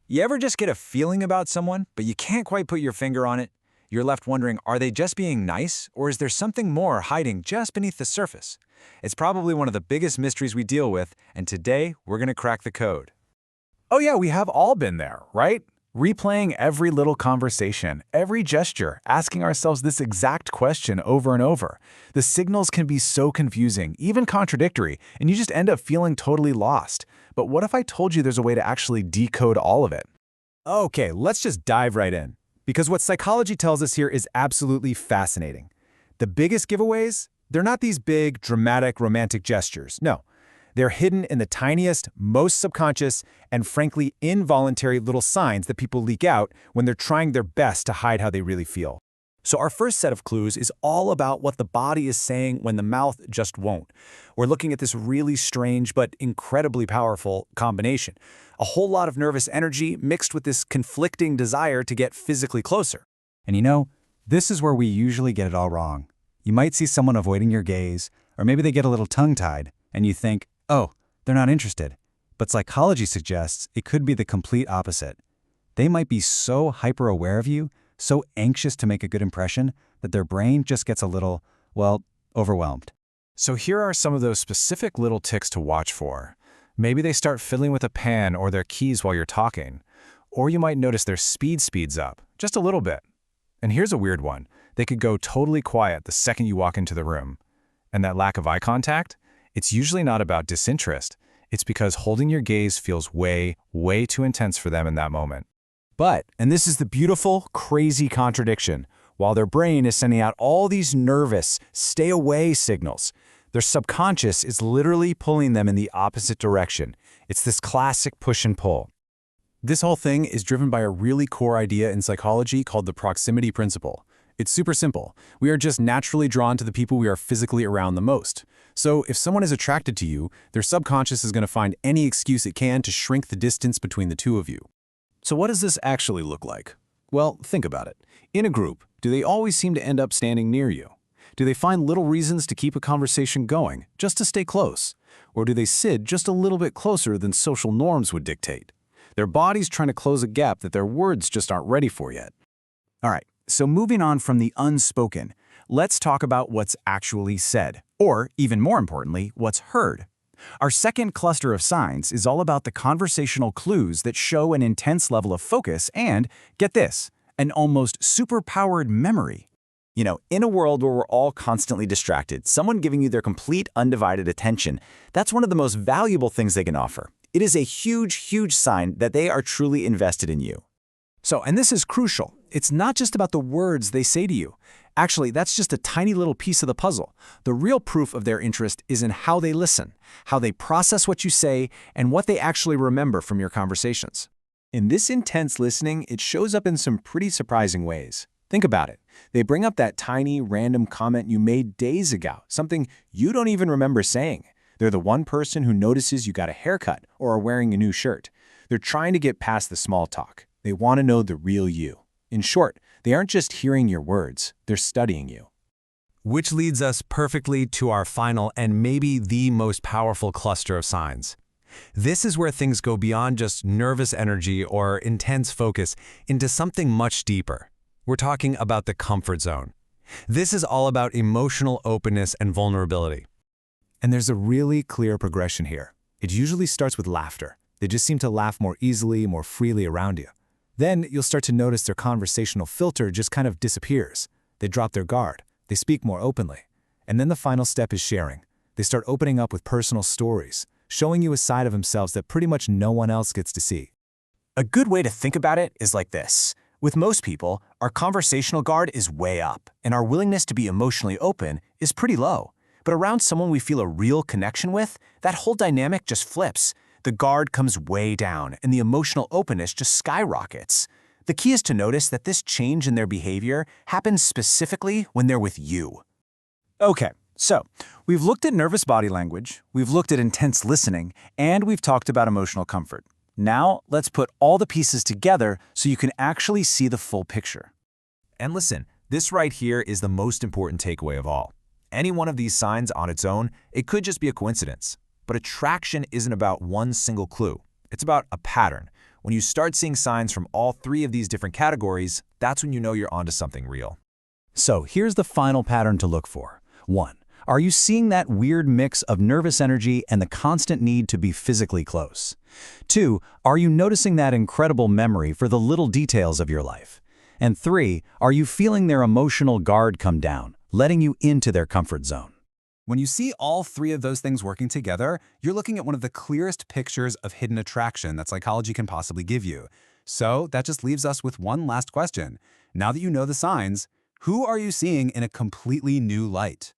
You ever just get a feeling about someone, but you can't quite put your finger on it? You're left wondering, are they just being nice, or is there something more hiding just beneath the surface? It's probably one of the biggest mysteries we deal with, and today we're going to crack the code. Oh yeah, we have all been there, right? Replaying every little conversation, every gesture, asking ourselves this exact question over and over. The signals can be so confusing, even contradictory, and you just end up feeling totally lost. But what if I told you there's a way to actually decode all of it? Okay, let's just dive right in. Because what psychology tells us here is absolutely fascinating. The biggest giveaways? They're not these big, dramatic, romantic gestures. No. They're hidden in the tiniest, most subconscious, and frankly involuntary little signs that people leak out when they're trying their best to hide how they really feel. So our first set of clues is all about what the body is saying when the mouth just won't. We're looking at this really strange but incredibly powerful combination. A whole lot of nervous energy mixed with this conflicting desire to get physically closer. And you know, this is where we usually get it all wrong. You might see someone avoiding your gaze, or maybe they get a little tongue-tied, and you think, oh, they're not interested. But psychology suggests it could be the complete opposite. They might be so hyper-aware of you, so anxious to make a good impression, that their brain just gets a little, well, overwhelmed. So here are some of those specific little tics to watch for. Maybe they start fiddling with a pen or their keys while you're talking. Or you might notice their speed speeds up, just a little bit. And here's a weird one. They could go totally quiet the second you walk into the room. And that lack of eye contact? It's usually not about disinterest. It's because holding your gaze feels way, way too intense for them in that moment. But, and this is the beautiful, crazy contradiction, while their brain is sending out all these nervous, stay away signals, their subconscious is literally pulling them in the opposite direction. It's this classic push and pull. This whole thing is driven by a really core idea in psychology called the proximity principle. It's super simple. We are just naturally drawn to the people we are physically around the most. So if someone is attracted to you, their subconscious is going to find any excuse it can to shrink the distance between the two of you. So what does this actually look like? Well, think about it. In a group, do they always seem to end up standing near you? Do they find little reasons to keep a conversation going, just to stay close? Or do they sit just a little bit closer than social norms would dictate? Their body's trying to close a gap that their words just aren't ready for yet. All right, so moving on from the unspoken, let's talk about what's actually said, or even more importantly, what's heard. Our second cluster of signs is all about the conversational clues that show an intense level of focus and, get this, an almost superpowered memory. You know, in a world where we're all constantly distracted, someone giving you their complete undivided attention, that's one of the most valuable things they can offer. It is a huge, huge sign that they are truly invested in you. So, and this is crucial. It's not just about the words they say to you. Actually, that's just a tiny little piece of the puzzle. The real proof of their interest is in how they listen, how they process what you say, and what they actually remember from your conversations. In this intense listening, it shows up in some pretty surprising ways. Think about it. They bring up that tiny, random comment you made days ago, something you don't even remember saying. They're the one person who notices you got a haircut or are wearing a new shirt. They're trying to get past the small talk. They want to know the real you. In short, they aren't just hearing your words, they're studying you. Which leads us perfectly to our final and maybe the most powerful cluster of signs. This is where things go beyond just nervous energy or intense focus into something much deeper. We're talking about the comfort zone. This is all about emotional openness and vulnerability. And there's a really clear progression here. It usually starts with laughter. They just seem to laugh more easily, more freely around you. Then you'll start to notice their conversational filter just kind of disappears. They drop their guard. They speak more openly. And then the final step is sharing. They start opening up with personal stories, showing you a side of themselves that pretty much no one else gets to see. A good way to think about it is like this. With most people, our conversational guard is way up, and our willingness to be emotionally open is pretty low. But around someone we feel a real connection with, that whole dynamic just flips. The guard comes way down, and the emotional openness just skyrockets. The key is to notice that this change in their behavior happens specifically when they're with you. Okay, so we've looked at nervous body language, we've looked at intense listening, and we've talked about emotional comfort. Now, let's put all the pieces together so you can actually see the full picture. And listen, this right here is the most important takeaway of all. Any one of these signs on its own, it could just be a coincidence. But attraction isn't about one single clue. It's about a pattern. When you start seeing signs from all three of these different categories, that's when you know you're onto something real. So here's the final pattern to look for. 1. Are you seeing that weird mix of nervous energy and the constant need to be physically close? 2. Are you noticing that incredible memory for the little details of your life? And 3. Are you feeling their emotional guard come down, letting you into their comfort zone? When you see all three of those things working together, you're looking at one of the clearest pictures of hidden attraction that psychology can possibly give you. So that just leaves us with one last question. Now that you know the signs, who are you seeing in a completely new light?